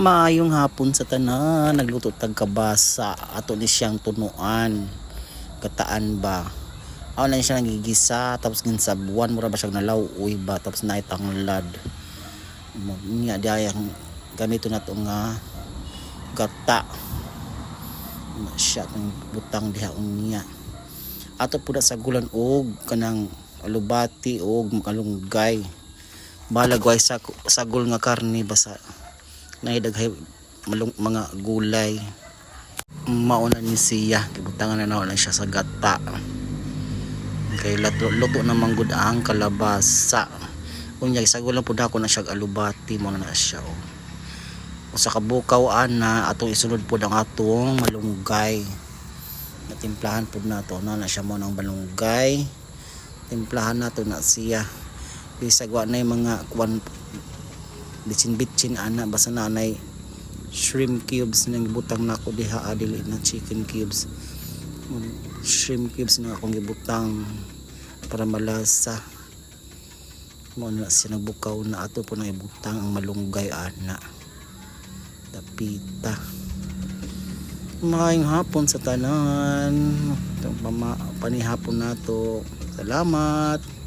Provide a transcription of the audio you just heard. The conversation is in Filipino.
Maayong hapon sa tanan, nagluto tag kabasa, ato ni siyang tunuan. Kataan ba? Aw na siya nagigisa, tapos ginsabuan mura ba siya nalawuy ba, tapos naitanglad. Niya dayang ganito na to nga gata. Siya tong butang diha niya. Ato po sa gulan og kanang alubati og makalunggay. Balagway sa sagol nga karne basa naidaghay mga gulay. Mauna ni siya gibutangan na siya sa gata kay luto na manggod ang kalabasa. Unya isagol lang pud ako na siya alubati mo na siya usa ka bukaw ana atong isunod pud ang atong malunggay. Natimplahan pud nato na siya mo ng malunggay. Timplahan nato na siya bisagwa na yung mga kwan bitsin ana basta nanay shrimp cubes nang gibutang nako diha adili na chicken cubes. Shrimp cubes na akong gibutang para malasa. Mo na siya nagbukaw na ato po nang ibutang ang malunggay ana. Dapita. Maayong hapon sa tanan. Itong panihapon nato. Salamat.